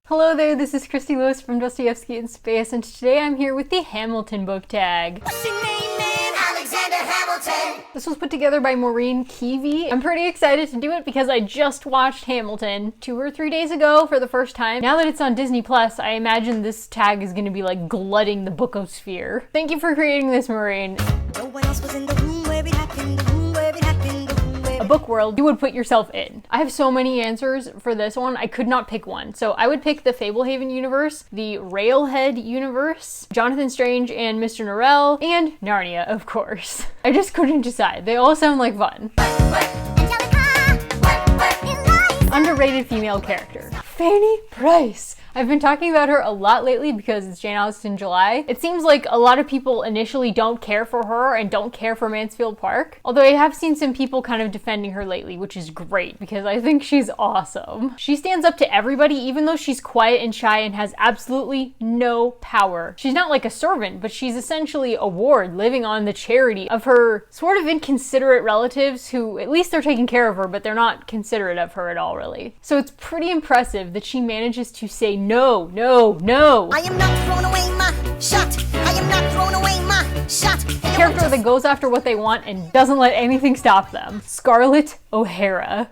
Hello there, this is Christy Lewis from Dostoevsky in Space, and today I'm here with the Hamilton book tag. What's your name, man? Alexander Hamilton. This was put together by Maureen Keevy. I'm pretty excited to do it because I just watched Hamilton 2 or 3 days ago for the first time. Now that it's on Disney Plus, I imagine this tag is going to be like glutting the bookosphere. Thank you for creating this, Maureen. No one else was in the room where it happened, A book world you would put yourself in. I have so many answers for this one, I could not pick one. So I would pick the Fablehaven universe, the Railhead universe, Jonathan Strange and Mr. Norrell, and Narnia, of course. I just couldn't decide. They all sound like fun. Underrated female character. Fanny Price. I've been talking about her a lot lately because it's Jane Austen July. It seems like a lot of people initially don't care for her and don't care for Mansfield Park. Although I have seen some people kind of defending her lately, which is great because I think she's awesome. She stands up to everybody even though she's quiet and shy and has absolutely no power. She's not like a servant, but she's essentially a ward living on the charity of her sort of inconsiderate relatives who at least they're taking care of her, but they're not considerate of her at all, really. So it's pretty impressive that she manages to say no, no, no. I am not throwing away my shot. I am not throwing away my shot. A character that goes after what they want and doesn't let anything stop them. Scarlett O'Hara.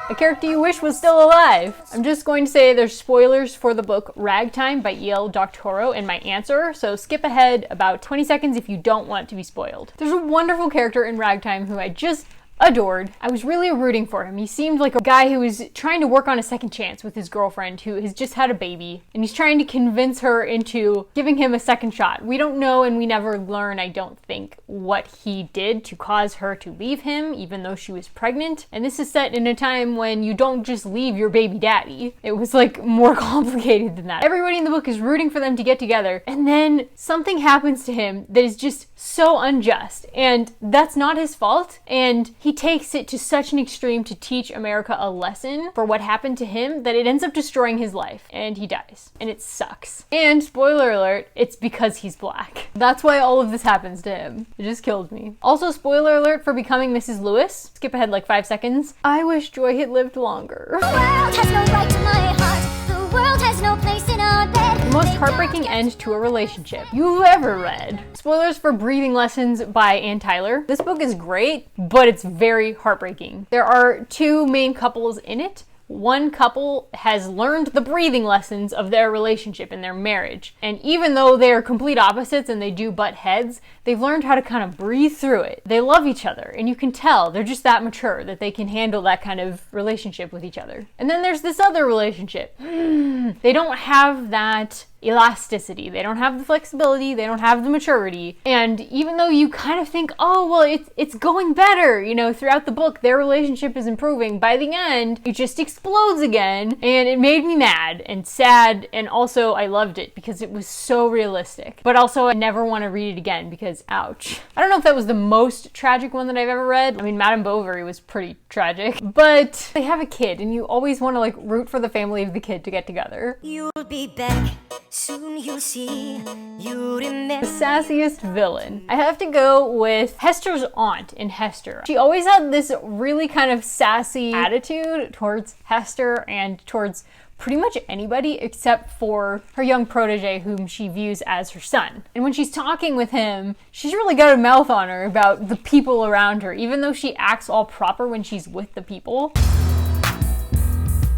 A character you wish was still alive. I'm just going to say there's spoilers for the book Ragtime by E.L. Doctorow in my answer, so skip ahead about 20 seconds if you don't want to be spoiled. There's a wonderful character in Ragtime who I just adored. I was really rooting for him. He seemed like a guy who was trying to work on a second chance with his girlfriend who has just had a baby, and he's trying to convince her into giving him a second shot. We don't know and we never learn, I don't think, what he did to cause her to leave him, even though she was pregnant. And this is set in a time when you don't just leave your baby daddy. It was like more complicated than that. Everybody in the book is rooting for them to get together, and then something happens to him that is just so unjust, and that's not his fault, and he takes it to such an extreme to teach America a lesson for what happened to him that it ends up destroying his life, and he dies, and it sucks. And spoiler alert, it's because he's black. That's why all of this happens to him. It just killed me. Also, spoiler alert for becoming Mrs. Lewis. Skip ahead like 5 seconds. I wish Joy had lived longer. The world has no right to my heart. The world has no place in our bed. The most heartbreaking end to a relationship you've ever read. Spoilers for Breathing Lessons by Ann Tyler. This book is great, but it's very heartbreaking. There are 2 main couples in it. One couple has learned the breathing lessons of their relationship and their marriage. And even though they are complete opposites and they do butt heads, they've learned how to kind of breathe through it. They love each other, and you can tell they're just that mature that they can handle that kind of relationship with each other. And then there's this other relationship. They don't have that elasticity. They don't have the flexibility. They don't have the maturity. And even though you kind of think, oh, well, it's going better, you know, throughout the book, their relationship is improving. By the end, it just explodes again. And it made me mad and sad. And also I loved it because it was so realistic. But also I never want to read it again because ouch. I don't know if that was the most tragic one that I've ever read. I mean, Madame Bovary was pretty tragic, but they have a kid and you always want to like root for the family of the kid to get together. You'll be back. Soon you'll see, you remember. The sassiest villain. I have to go with Hester's aunt in Hester. She always had this really kind of sassy attitude towards Hester and towards pretty much anybody except for her young protege whom she views as her son. And when she's talking with him, she's really got a mouth on her about the people around her, even though she acts all proper when she's with the people.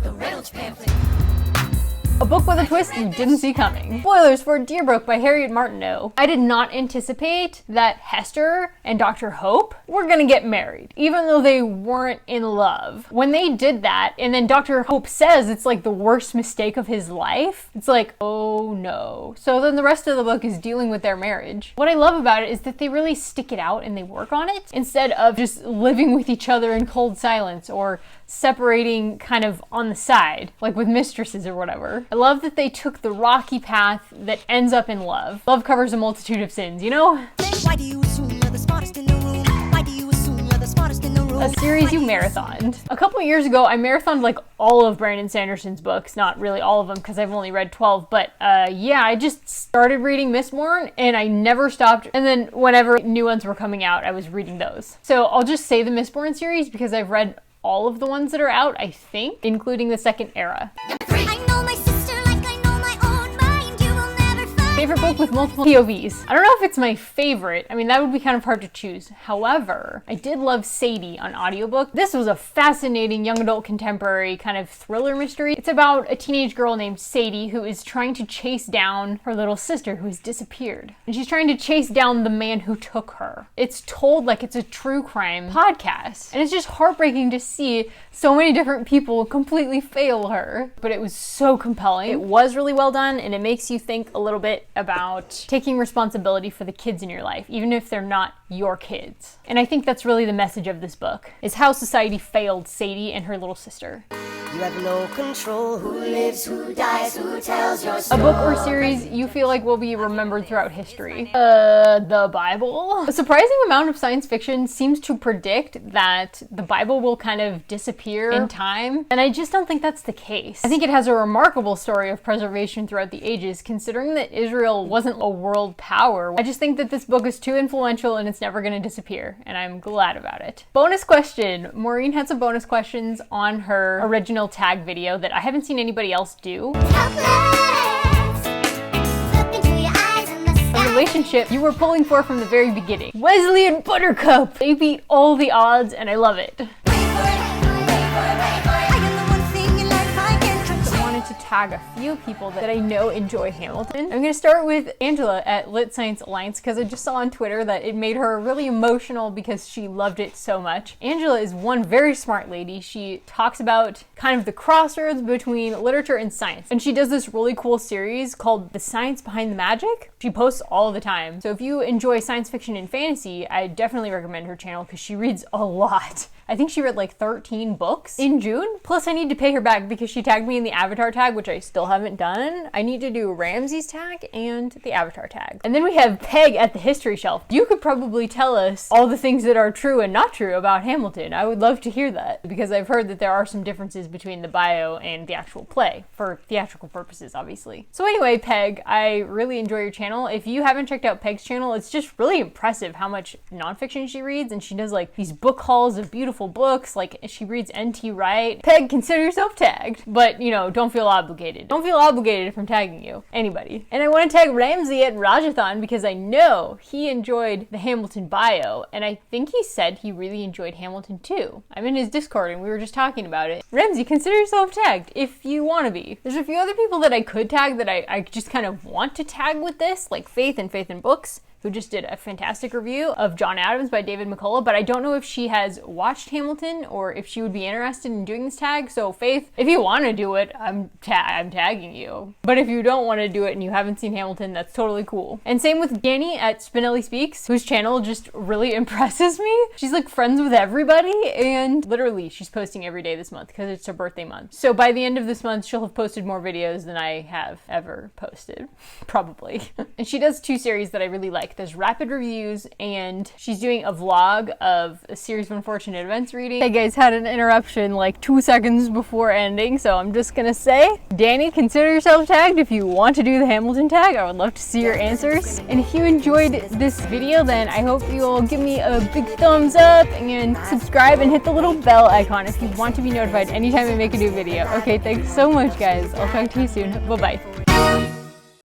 The Reynolds Pamphlet. A book with a twist you didn't see coming. Spoilers for Deerbrook by Harriet Martineau. I did not anticipate that Hester and Dr. Hope were gonna get married, even though they weren't in love. When they did that, and then Dr. Hope says it's like the worst mistake of his life, it's like, oh no. So then the rest of the book is dealing with their marriage. What I love about it is that they really stick it out and they work on it, instead of just living with each other in cold silence or separating kind of on the side, like with mistresses or whatever. I love that they took the rocky path that ends up in love. Love covers a multitude of sins, you know? Why do you assume you're the smartest in the room? Why do you assume you're the smartest in the room? A series you marathoned. A couple years ago, I marathoned like all of Brandon Sanderson's books. Not really all of them because I've only read 12, but yeah, I just started reading Mistborn and I never stopped. And then whenever new ones were coming out, I was reading those. So I'll just say the Mistborn series because I've read all of the ones that are out, I think, including the second era. I know my sister like I know my own mind. You will never find Favorite book with multiple POVs. I don't know if it's my favorite. I mean, that would be kind of hard to choose. However, I did love Sadie on audiobook. This was a fascinating young adult contemporary kind of thriller mystery. It's about a teenage girl named Sadie who is trying to chase down her little sister who has disappeared. And she's trying to chase down the man who took her. It's told like it's a true crime podcast. And it's just heartbreaking to see so many different people completely fail her. But it was so compelling. It was really well done, and it makes you think a little bit about taking responsibility for the kids in your life, even if they're not your kids. And I think that's really the message of this book, is how society failed Sadie and her little sister. You have no control. Who lives, who dies, who tells your story? A book or series you feel like will be remembered throughout history. The Bible. A surprising amount of science fiction seems to predict that the Bible will kind of disappear in time, and I just don't think that's the case. I think it has a remarkable story of preservation throughout the ages, considering that Israel wasn't a world power. I just think that this book is too influential and it's never going to disappear, and I'm glad about it. Bonus question. Maureen had some bonus questions on her original tag video that I haven't seen anybody else do. Helpless. Look into your eyes and the A sky. relationship you were pulling for from the very beginning. Wesley and Buttercup! They beat all the odds, and I love it. Wait for it, wait for it. I am the one thing in life I can control. I wanted to tag a few people that I know enjoy Hamilton. I'm gonna start with Angela at Lit Science Alliance because I just saw on Twitter that it made her really emotional because she loved it so much. Angela is one very smart lady. She talks about kind of the crossroads between literature and science, and she does this really cool series called The Science Behind the Magic. She posts all the time. So if you enjoy science fiction and fantasy, I definitely recommend her channel because she reads a lot. I think she read like 13 books in June. Plus I need to pay her back because she tagged me in the Avatar tag, which I still haven't done. I need to do Ramsey's tag and the Avatar tag. And then we have Peg at the History Shelf. You could probably tell us all the things that are true and not true about Hamilton. I would love to hear that because I've heard that there are some differences between the bio and the actual play for theatrical purposes, obviously. So anyway, Peg, I really enjoy your channel. If you haven't checked out Peg's channel, it's just really impressive how much nonfiction she reads, and she does like these book hauls of beautiful books, like she reads N.T. Wright. Peg, consider yourself tagged, but you know, don't feel obligated. Don't feel obligated if I'm tagging you. Anybody. And I want to tag Ramsey at Rajathon because I know he enjoyed the Hamilton bio, and I think he said he really enjoyed Hamilton too. I'm in his Discord and we were just talking about it. Ramsey, consider yourself tagged if you want to be. There's a few other people that I could tag that I just kind of want to tag with this, like Faith and Faith in Books, who just did a fantastic review of John Adams by David McCullough, but I don't know if she has watched Hamilton or if she would be interested in doing this tag. So Faith, if you want to do it, I'm tagging you. But if you don't want to do it and you haven't seen Hamilton, that's totally cool. And same with Danny at Spinelli Speaks, whose channel just really impresses me. She's like friends with everybody, and literally she's posting every day this month because it's her birthday month. So by the end of this month, she'll have posted more videos than I have ever posted, probably. And she does two series that I really like. There's rapid reviews, and she's doing a vlog of a series of unfortunate events reading. Hey guys, had an interruption like 2 seconds before ending, so I'm just gonna say, Danny, consider yourself tagged if you want to do the Hamilton tag. I would love to see your answers. And if you enjoyed this video, then I hope you'll give me a big thumbs up and subscribe and hit the little bell icon if you want to be notified anytime I make a new video. Okay, thanks so much guys. I'll talk to you soon. Bye-bye.